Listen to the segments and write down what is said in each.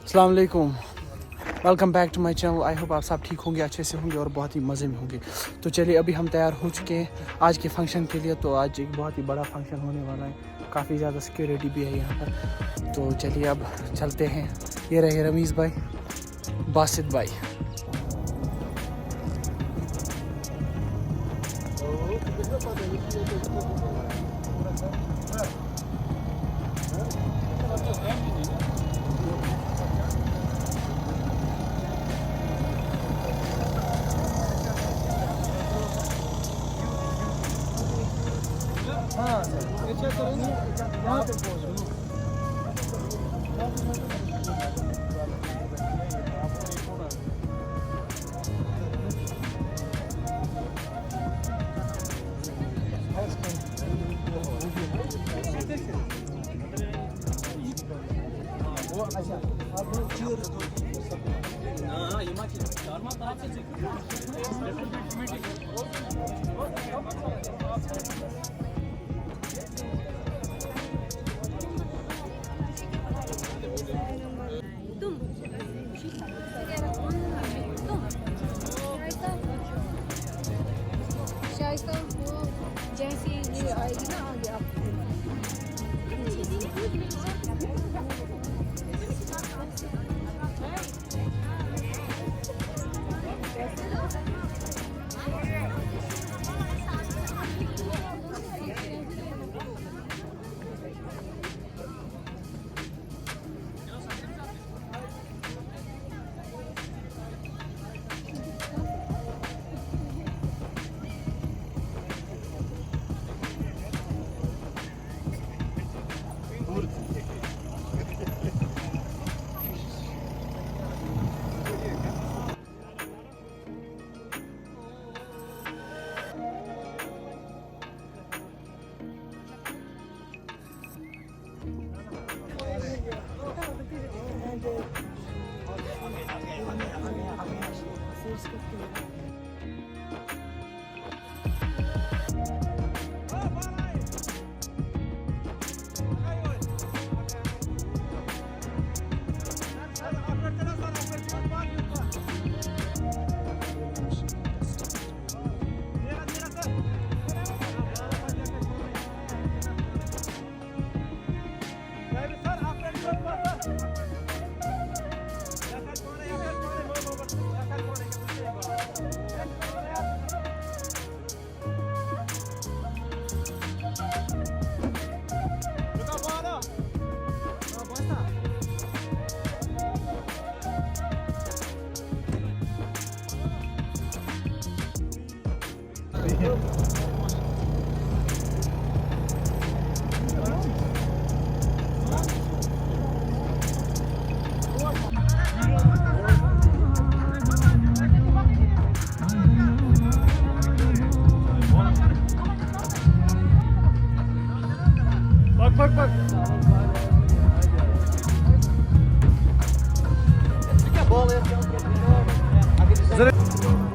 अस्सलाम वालेकुम, welcome back to my channel. I hope आप सब ठीक होंगे, अच्छे से होंगे और बहुत ही मज़े में होंगे। तो चलिए अभी हम तैयार हो चुके हैं आज के फंक्शन के लिए। तो आज एक बहुत ही बड़ा फंक्शन होने वाला है, काफ़ी ज़्यादा सिक्योरिटी भी है यहाँ पर। तो चलिए अब चलते हैं। ये रहे रमीज़ भाई, बासित भाई। शाइस्ता वो जैसी ये आएगी ना आगे आप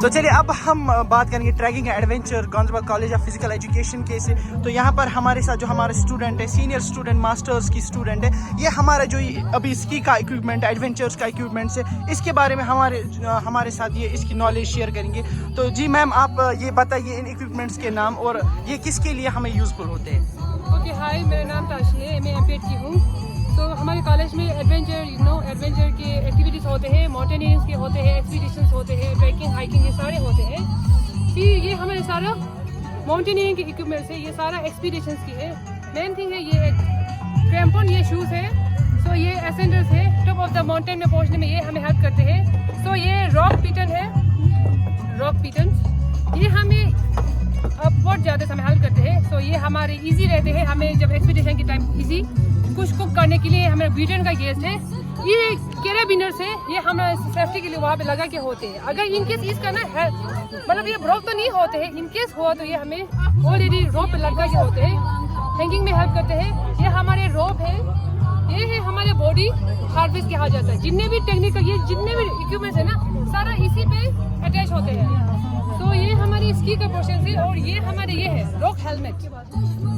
तो चलिए अब हम बात करेंगे trekking adventure Gandhinagar college of physical education के से। तो यहाँ पर हमारे साथ जो हमारे स्टूडेंट है, सीनियर स्टूडेंट, मास्टर्स की स्टूडेंट है, ये हमारा जो अभी स्की का इक्विपमेंट, एडवेंचर्स का इक्विपमेंट है, इसके बारे में हमारे साथ ये इसकी नॉलेज शेयर करेंगे। तो जी मैम, आप ये बताइए इन इक्विपमेंट्स के नाम और ये किसके लिए हमें यूज़फुल होते हैं। ओके हाय, मेरा नाम ताशी है, मैं एमपीएड की हूँ। तो हमारे कॉलेज में एडवेंचर के एक्टिविटीज़ होते हैं, माउंटेनियरिंग के होते हैं, एक्सपीडिशंस होते हैं, ट्रैकिंग, हाइकिंग, ये सारे होते हैं। फिर ये हमारे सारा माउंटेनियरिंग के इक्विपमेंट्स है, ये सारा एक्सपीडिशंस की है। मेन थिंग है ये क्रैम्पन, ये शूज़ है। सो ये एसेंडर्स है, टॉप ऑफ द माउंटेन में पहुँचने में ये हमें हेल्प करते हैं। सो ये रॉक पिटन है, रॉक पिटन्स, ये हमें अपवर्ड ज़्यादा हमें हेल्प करते हैं। सो ये हमारे ईजी रहते हैं, हमें जब एक्सपीडिशन के टाइम ईजी कुछ कुक करने के लिए हमें ब्यूटेन का गैस है, ये कैराबिनर्स है, ये हमारे सेफ्टी के लिए वहाँ पे लगा के होते हैं। अगर इनकेस इसका ना है मतलब ये ब्रोक तो नहीं होते हैं, इनकेस हुआ तो ये हमें ऑलरेडी रोप पे लगा के होते हैं, हैंगिंग में हेल्प करते हैं। ये हमारे रोप है, ये है हमारे बॉडी हार्वेस्ट कहा जाता है। जितने भी टेक्निकल ये जितने भी इक्विपमेंट्स है ना, सारा इसी पे अटैच होते हैं। तो ये हमारी स्की का पोर्शन है। और ये हमारे ये है रॉक हेलमेट।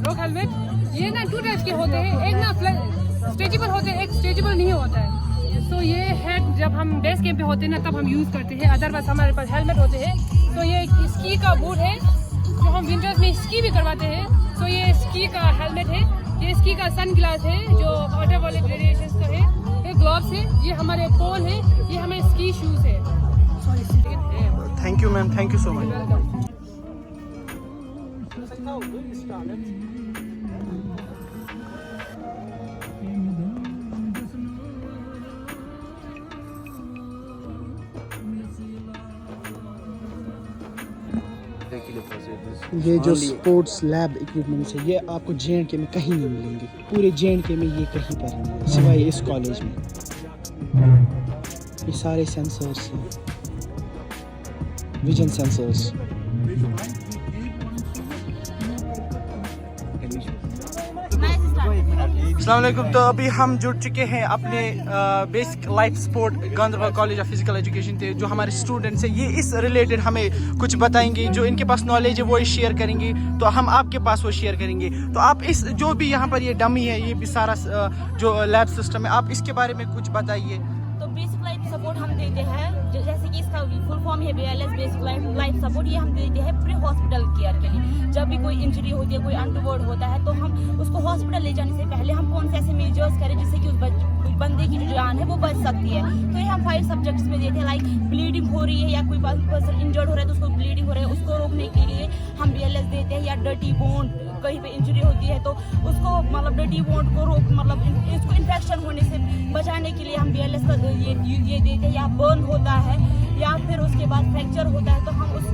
रॉक हेलमेट ये ना 2 टाइप्स के होते हैं, एक ना स्ट्रेचेबल होते हैं, एक स्ट्रेचेबल नहीं होता है। तो ये हेड जब हम बेस कैंप पे होते हैं ना तब हम यूज़ करते हैं, अदरवाइज हमारे पास हेलमेट होते हैं। तो ये स्की का बूट है जो हम विंटर्स में स्की भी करवाते हैं। तो ये स्की का हेलमेट है, ये स्की का सन ग्लास है जो वाटर वाले रेडिएशंस का है, ये ग्लव्स है, ये हमारे पोल है, ये हमारे स्की शूज़ है। Thank you ma'am, thank you so much. ये जो स्पोर्ट्स लैब इक्विपमेंट्स है ये आपको जे.एंड.के में कहीं नहीं मिलेंगे, पूरे जे.एंड.के में ये कहीं पर नहीं है सिवाय इस कॉलेज में। ये सारे सेंसर्स हैं, विजन सेंसर्स। अस्सलाम वालेकुम। तो अभी हम जुड़ चुके हैं अपने basic life sport Ganderbal college of physical education थे। जो हमारे स्टूडेंट्स हैं ये इस रिलेटेड हमें कुछ बताएंगे, जो इनके पास नॉलेज है वो शेयर करेंगे, तो हम आपके पास वो शेयर करेंगे। तो आप इस जो भी यहाँ पर ये डमी है, ये भी सारा जो लैब सिस्टम है, आप इसके बारे में कुछ बताइए। तो बेसिक लाइफ सपोर्ट हम देते हैं, जैसे कि इसका फुल फॉर्म है BLS बेसिक लाइफ सपोर्ट। ये हम देते हैं प्री हॉस्पिटल केयर के लिए। जब भी कोई इंजरी होती है, कोई अनटूवर्ड होता है, तो हम उसको हॉस्पिटल ले जाने से पहले हम कौन से ऐसे मेजर्स करें जिससे कि उस बंदे की जो जान है वो बच सकती है। तो ये हम 5 सब्जेक्ट्स में देते हैं, लाइक ब्लीडिंग हो रही है या कोई पर्सन इंजर्ड हो रहा है तो उसको ब्लीडिंग हो रहा है, उसको रोकने के लिए हम BLS देते हैं। या डर्टी बोन, कहीं पे इंजरी होती है तो उसको मतलब डर्टी बोन को रोक मतलब इसको इन्फेक्शन होने से बचाने के लिए हम BLS का ये देते हैं। या बर्न होता है या फिर उसके बाद फ्रैक्चर होता है तो हम उस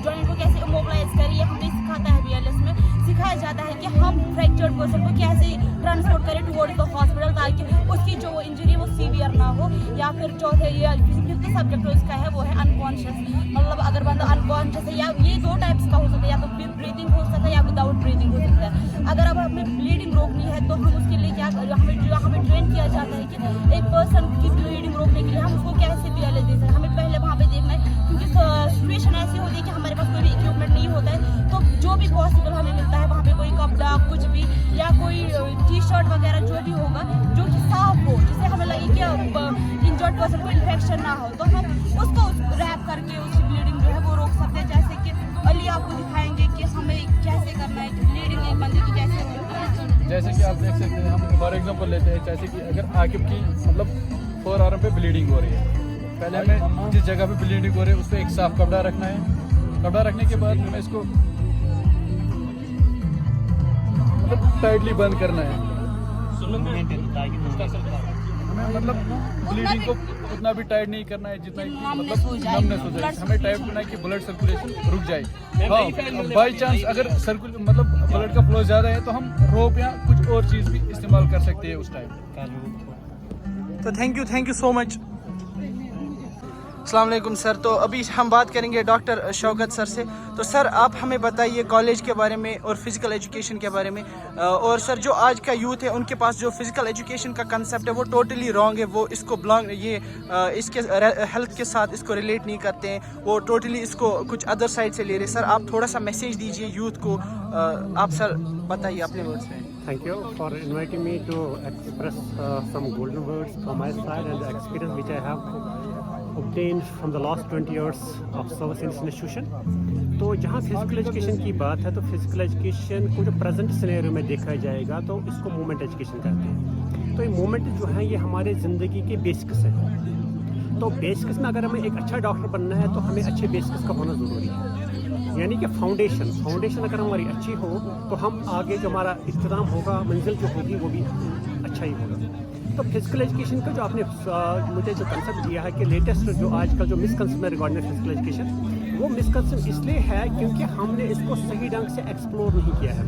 जॉइंट को कैसे इमोबिलाइज करिए हमें सिखाता है। BLS में सिखाया जाता है कि हम फ्रैक्चर्ड पर्सन को कैसे ट्रांसपोर्ट करें टुवर्ड्स द हॉस्पिटल, ताकि उसकी जो सीवियर वो सीवियर ना हो। या फिर चौथे या फिफ्थ सब्जेक्ट उसका है वो है अनकॉन्शियस, मतलब अगर बंदा अनकॉन्शियस है, या ये 2 टाइप्स का हो सकता है, या तो ब्रीदिंग हो सकता है या विदाउट ब्रीदिंग हो सकता है। अगर अब हमें ब्लीडिंग रोकनी है तो हम उसके लिए क्या हमें ट्रेन किया जाता है कि एक पर्सन की ब्लीडिंग रोकने के लिए हम उसको कैसे BLS दे सकते हैं। हमें पहले वहाँ पे देखना है, क्योंकि सिचुएशन ऐसी होती है कि हमारे पास कोई भी इक्विपमेंट नहीं होता है, तो जो भी पॉसिबल हमें मिलता है वहाँ पे कोई कपड़ा कुछ भी या कोई T-शर्ट वगैरह जो भी होगा जो कि साफ हो, जिससे हमें लगे कि इंजर्ड पर्सन को इन्फेक्शन ना हो, तो हम उसको रैप करके उसकी ब्लीडिंग जो है वो रोक सकते हैं। जैसे कि अली आपको दिखाएंगे कि हमें कैसे करना है कि ब्लीडिंग एक बंदे की कैसे होगी। जैसे कि आप देख सकते हैं, हम फॉर एग्जांपल लेते हैं, जैसे कि अगर आकिब की मतलब 4 आर्म पे ब्लीडिंग हो रही है, पहले हमें जिस जगह पे ब्लीडिंग हो रही है उस पर एक साफ कपड़ा रखना है। कपड़ा रखने के बाद हमें इसको मतलब टाइटली बंद करना है। हमें मतलब ब्लीडिंग को उतना भी टाइट नहीं करना है जितना कि मतलब नमनेस हो जाए। हमें टाइट करना है कि ब्लड सर्कुलेशन रुक जाए। हाँ, बाई चांस अगर मतलब ब्लड का फ्लो ज़्यादा है तो हम रोप या कुछ और चीज़ भी इस्तेमाल कर सकते हैं उस टाइम। तो थैंक यू सो मच। अस्सलाम वालेकुम सर। तो अभी हम बात करेंगे डॉक्टर शौकत सर से। तो सर आप हमें बताइए कॉलेज के बारे में और फिज़िकल एजुकेशन के बारे में। और सर जो आज का यूथ है उनके पास जो फिज़िकल एजुकेशन का कंसेप्ट है वो टोटली रॉन्ग है। वो इसको इसके हेल्थ के साथ इसको रिलेट नहीं करते हैं, वो टोटली इसको कुछ अदर साइड से ले रहे हैं। सर आप थोड़ा सा मैसेज दीजिए यूथ को। आप सर बताइए अपने वर्ड्स में। Thank you for inviting me to express some golden words from my side and the experience which I have obtained from the last 20 years of service in this institution. तो जहाँ physical education की बात है तो physical education को जो present scenario में देखा जाएगा तो इसको मूवमेंट एजुकेशन कहते हैं। तो ये मूवमेंट जो है ये हमारे ज़िंदगी के बेसिक्स हैं। तो बेसिक्स में अगर हमें एक अच्छा डॉक्टर बनना है तो हमें अच्छे बेसिक्स का होना ज़रूरी है, यानी कि फाउंडेशन अगर हमारी अच्छी हो तो हम आगे जो हमारा इख्तिताम होगा, मंजिल जो होगी वो भी अच्छा ही होगा। तो फिजिकल एजुकेशन का जो आपने मुझे जो कंसेप्ट दिया है कि लेटेस्ट जो आजकल जो मिसकंसेप्शन रिगार्डिंग फिजिकल एजुकेशन, वो मिसकंसेप्शन इसलिए है क्योंकि हमने इसको सही ढंग से एक्सप्लोर नहीं किया है।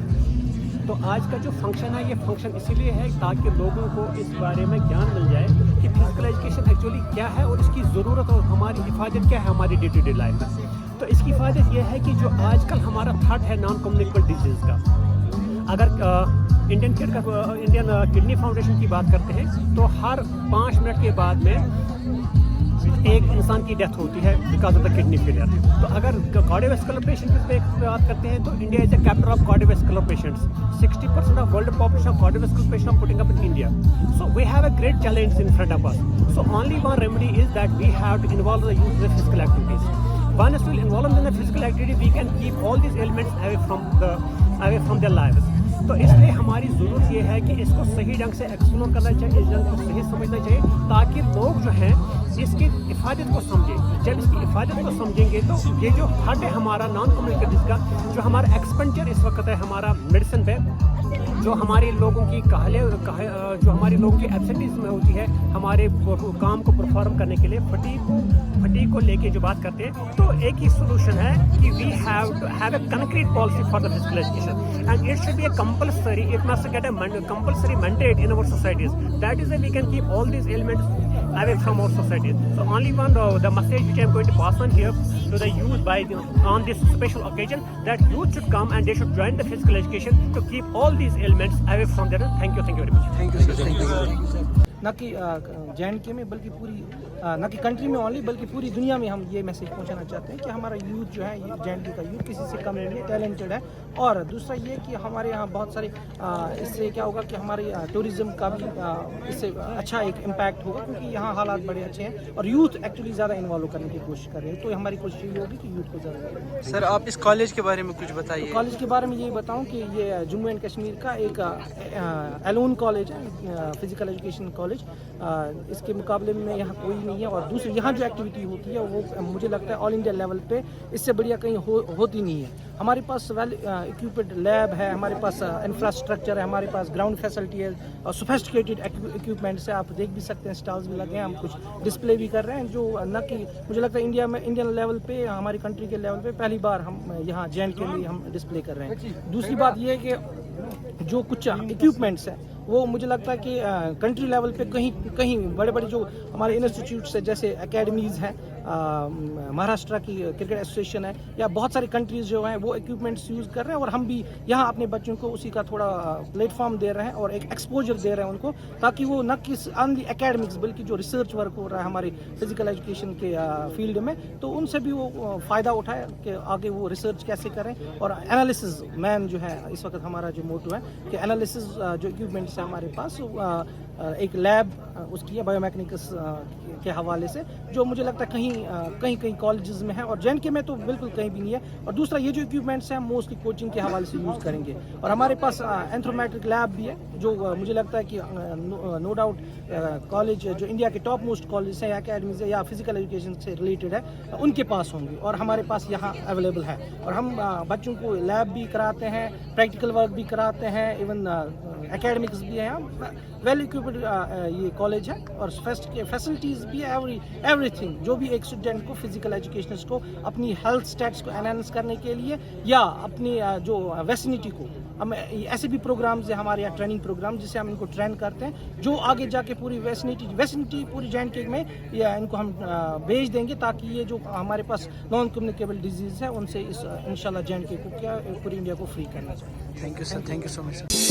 तो आज का जो फंक्शन है ये फंक्शन इसीलिए है ताकि लोगों को इस बारे में ज्ञान मिल जाए कि फिजिकल एजुकेशन एक्चुअली क्या है और इसकी ज़रूरत और हमारी हिफाजत क्या है हमारी डे टू डे लाइफ में। तो इसकी हिफाजत ये है कि जो आजकल हमारा थ्रेट है नॉन कम्युनिकेबल डिजीज़ का, अगर इंडियन किडनी फाउंडेशन की बात करते हैं तो हर 5 मिनट के बाद में एक इंसान की डेथ होती है because of the kidney failure. तो अगर कार्डियोवैस्कुलर पेशेंट पे बात करते हैं तो India is a capital of cardiovascular patients. 60% of world population of cardiovascular patients are putting up in India. So we have a great challenge in front of us. So only one remedy is that we have to involve the youth in the physical activities. Once we involve them in the physical activity, we can keep all these elements away from their lives. तो इसलिए हमारी ज़रूरत ये है कि इसको सही ढंग से एक्सप्लोर करना चाहिए, इस ढंग को सही समझना चाहिए, ताकि लोग जो हैं इसकी इफादत को समझें। जब इसकी इफादत को समझेंगे तो ये जो फंड है हमारा नॉन कम्युनिकेटिव का, जो हमारा एक्सपेंडिचर इस वक्त है हमारा मेडिसिन पे, जो हमारे लोगों की जो हमारे लोगों की एब्सेंटीज में होती है हमारे काम को परफॉर्म करने के लिए, फटीग को लेके जो बात करते हैं, तो एक ही सोल्यूशन है कि we have to have a concrete policy for the physical education and it should be a compulsory, it must get a compulsory mandate in our societies. That is we can keep all these elements away from our societies. So only one the message which I am going to pass on here to the youth on this special occasion, that youth should come and they should join the physical education to keep all these elements away from their. Thank you very much. Thank you sir, thank you. न कि JNK में बल्कि पूरी न कि country में only बल्कि पूरी दुनिया में हम ये मैसेज पहुंचाना चाहते हैं कि हमारा यूथ जो है, ये JNK का यूथ किसी से कम नहीं है, टैलेंटेड है। और दूसरा ये कि हमारे यहाँ बहुत सारे इससे क्या होगा कि हमारे टूरिज़्म का भी इससे अच्छा एक इम्पैक्ट होगा, क्योंकि यहाँ हालात बड़े अच्छे हैं और यूथ एक्चुअली ज़्यादा इन्वॉल्व करने की कोशिश कर रहे हैं। तो हमारी कोशिश ये होगी कि यूथ को ज़्यादा। सर आप इस कॉलेज के बारे में कुछ बताइए। तो कॉलेज के बारे में यही बताऊं कि ये जम्मू एंड कश्मीर का एक एलोन कॉलेज है, फिजिकल एजुकेशन कॉलेज। इसके मुकाबले में यहाँ कोई नहीं है। और दूसरी यहाँ जो एक्टिविटी होती है वो मुझे लगता है ऑल इंडिया लेवल पे इससे बढ़िया कहीं होती नहीं है। हमारे पास वेल इक्विप्ड लैब है, हमारे पास इंफ्रास्ट्रक्चर है, हमारे पास ग्राउंड फैसिलिटी है और सोफिस्टिकेटेड इक्विपमेंट्स है। आप देख भी सकते हैं, स्टॉल्स भी लगे हैं, हम कुछ डिस्प्ले भी कर रहे हैं, जो न कि मुझे लगता है इंडियन लेवल पे, हमारी कंट्री के लेवल पे पहली बार हम यहाँ JNK में हम डिस्प्ले कर रहे हैं। दूसरी बात ये है कि जो कुछ इक्विपमेंट्स हैं वो मुझे लगता है कि कंट्री लेवल पे कहीं बड़े बड़े जो हमारे इंस्टीट्यूट्स हैं, जैसे एकेडमीज़ हैं, महाराष्ट्र की क्रिकेट एसोसिएशन है, या बहुत सारी कंट्रीज़ जो हैं वो इक्विपमेंट्स यूज़ कर रहे हैं। और हम भी यहाँ अपने बच्चों को उसी का थोड़ा प्लेटफॉर्म दे रहे हैं और एक एक्सपोजर दे रहे हैं उनको, ताकि वो न कि ऑन दी एकेडमिक्स बल्कि जो रिसर्च वर्क हो रहा है हमारी फिजिकल एजुकेशन के फील्ड में, तो उनसे भी वो फ़ायदा उठाए कि आगे वो रिसर्च कैसे करें। और एनालिसिस मैन जो है इस वक्त हमारा जो मोटो है कि एनालिसिस जो इक्विपमेंट्स है हमारे पास, एक लैब उसकी है बायोमैकेनिक्स के हवाले से, जो मुझे लगता है कहीं कॉलेजेस में है और JNK में तो बिल्कुल कहीं भी नहीं है। और दूसरा ये जो इक्विपमेंट्स हैं मोस्टली कोचिंग के हवाले से यूज़ करेंगे। और हमारे पास एंथ्रोमेट्रिक लैब भी है, जो मुझे लगता है कि नो डाउट कॉलेज जो इंडिया के टॉप मोस्ट कॉलेज हैं या अकेडमीज है या फिजिकल एजुकेशन से रिलेटेड है उनके पास होंगे, और हमारे पास यहाँ अवेलेबल है। और हम बच्चों को लैब भी कराते हैं, प्रैक्टिकल वर्क भी कराते हैं, इवन एकेडमिक्स भी है। वेल इक्विप्ड ये कॉलेज है और फैसिलिटीज़ भी है, एवरीथिंग जो भी एक स्टूडेंट को, फिजिकल एजुकेशनिस्ट को अपनी हेल्थ स्टेट्स को एनहांस करने के लिए या अपनी जो वेसिनिटी को, हम ऐसे भी प्रोग्राम्स हैं हमारे यहाँ, ट्रेनिंग प्रोग्राम जिससे हम इनको ट्रेन करते हैं, जो आगे जाके पूरी वेसिनिटी पूरी JNK में या इनको हम भेज देंगे, ताकि ये जो हमारे पास नॉन कम्युनिकेबल डिजीज़ है उनसे इंशाल्लाह JNK को क्या पूरी इंडिया को फ्री करना चाहिए। Thank you sir, thank you so much sir.